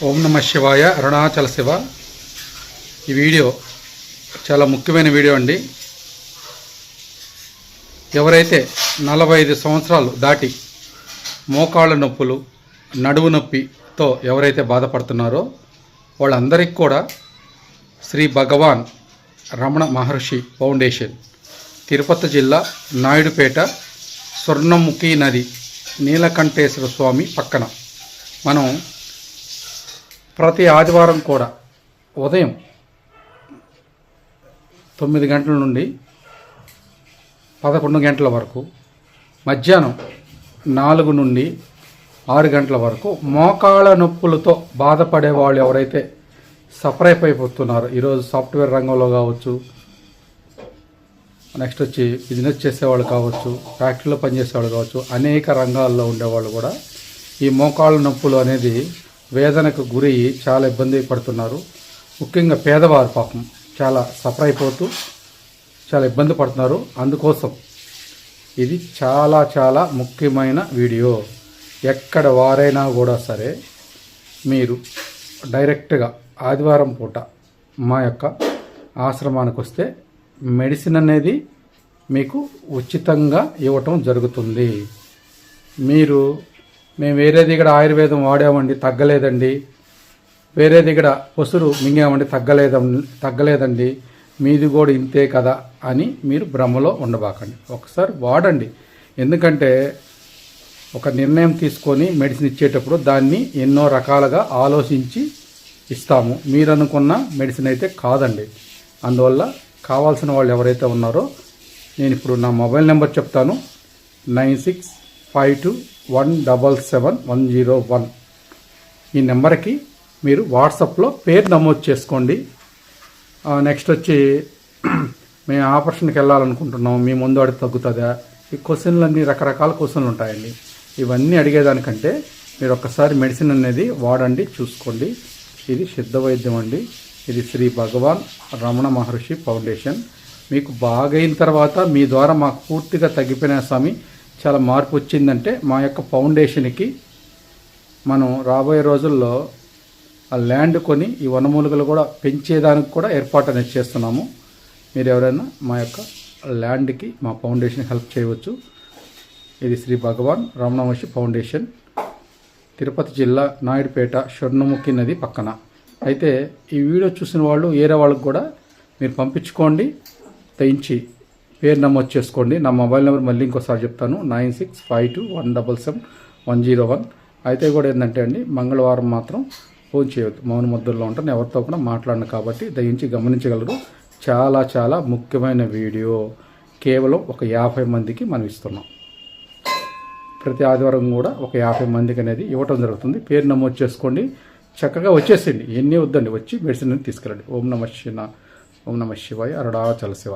ఓం నమ శివాయ. అరుణాచల శివ. ఈ వీడియో చాలా ముఖ్యమైన వీడియో అండి. ఎవరైతే 45 సంవత్సరాలు దాటి మోకాళ్ళ నొప్పులు, నడువు నొప్పితో ఎవరైతే బాధపడుతున్నారో వాళ్ళందరికీ కూడా శ్రీ భగవాన్ రమణ మహర్షి ఫౌండేషన్, తిరుపతి జిల్లా నాయుడుపేట, స్వర్ణముఖి నది, నీలకంఠేశ్వర స్వామి పక్కన మనం ప్రతి ఆదివారం కూడా ఉదయం 9 గంటల నుండి 11 గంటల వరకు, మధ్యాహ్నం 4 నుండి 6 గంటల వరకు మోకాళ్ళ నొప్పులతో బాధపడే వాళ్ళు ఎవరైతే సఫర్ అయిపోతున్నారో, ఈరోజు సాఫ్ట్వేర్ రంగంలో కావచ్చు, నెక్స్ట్ వచ్చి బిజినెస్ చేసేవాళ్ళు కావచ్చు, ఫ్యాక్టరీలో పనిచేసేవాళ్ళు కావచ్చు, అనేక రంగాల్లో ఉండేవాళ్ళు కూడా ఈ మోకాళ్ళ నొప్పులు అనేది వేదనకు గురి చాలా ఇబ్బంది పడుతున్నారు. ముఖ్యంగా పేదవారు పాపం చాలా సఫర్ అయిపోతూ చాలా ఇబ్బంది పడుతున్నారు. అందుకోసం ఇది చాలా చాలా ముఖ్యమైన వీడియో. ఎక్కడ వారైనా కూడా సరే మీరు డైరెక్ట్గా ఆదివారం పూట మా యొక్క ఆశ్రమానికి వస్తే మెడిసిన్ అనేది మీకు ఉచితంగా ఇవ్వటం జరుగుతుంది. మేము వేరే దగ్గర ఆయుర్వేదం వాడామండి తగ్గలేదండి, వేరే దగ్గర పసురు మింగామండి తగ్గలేదండి, మీది కూడా ఇంతే కదా అని మీరు భ్రమలో ఉండబాకండి. ఒకసారి వాడండి. ఎందుకంటే ఒక నిర్ణయం తీసుకొని మెడిసిన్ ఇచ్చేటప్పుడు దాన్ని ఎన్నో రకాలుగా ఆలోచించి ఇస్తాము. మీరు అనుకున్న మెడిసిన్ అయితే కాదండి. అందువల్ల కావాల్సిన వాళ్ళు ఎవరైతే ఉన్నారో నేను ఇప్పుడు నా మొబైల్ నెంబర్ చెప్తాను. 9652177101. ఈ నెంబర్కి మీరు వాట్సాప్లో పేరు నమోదు చేసుకోండి. నెక్స్ట్ వచ్చి మేము ఆపరేషన్కి వెళ్ళాలనుకుంటున్నాం, మీ ముందు అడిగి తగ్గుతుందా, ఈ క్వశ్చన్లన్నీ రకరకాల క్వశ్చన్లు ఉంటాయండి. ఇవన్నీ అడిగేదానికంటే మీరు ఒక్కసారి మెడిసిన్ అనేది వాడండి, చూసుకోండి. ఇది సిద్ధ వైద్యం అండి. ఇది శ్రీ భగవాన్ రమణ మహర్షి ఫౌండేషన్. మీకు బాగైన తర్వాత మీ ద్వారా మాకు పూర్తిగా తగ్గిపోయిన స్వామి చాలా మార్పు వచ్చిందంటే మా యొక్క ఫౌండేషన్కి మనం రాబోయే రోజుల్లో ఆ ల్యాండ్ కొని ఈ వనమూలికలు కూడా పెంచేదానికి కూడా ఏర్పాటు అనేది చేస్తున్నాము. మీరు ఎవరైనా మా యొక్క ల్యాండ్కి మా ఫౌండేషన్కి హెల్ప్ చేయవచ్చు. ఇది శ్రీ భగవాన్ రమణ మహర్షి ఫౌండేషన్, తిరుపతి జిల్లా నాయుడుపేట, స్వర్ణముఖి నది పక్కన. అయితే ఈ వీడియో చూసిన వాళ్ళు వేరే వాళ్ళకి కూడా మీరు పంపించుకోండి, తెయించి పేరు నమోదు చేసుకోండి. నా మొబైల్ నెంబర్ మళ్ళీ ఇంకోసారి చెప్తాను, 9652177101. అయితే కూడా ఏంటంటే అండి, మంగళవారం మాత్రం ఫోన్ చేయవద్దు, మౌన ముద్రలో ఉంటాను, ఎవరితో కూడా మాట్లాడను. కాబట్టి దయించి గమనించగలరు. చాలా చాలా ముఖ్యమైన వీడియో. కేవలం ఒక 50 మందికి మనం ఇస్తున్నాం. ప్రతి ఆదివారం కూడా ఒక 50 మందికి అనేది ఇవ్వటం జరుగుతుంది. పేరు నమోదు చేసుకోండి, చక్కగా వచ్చేసేయండి. ఎన్ని వద్దండి, వచ్చి మెడిసిన్ తీసుకెళ్ళండి. ఓం నమ శివాయ. అరుణాచల శివ.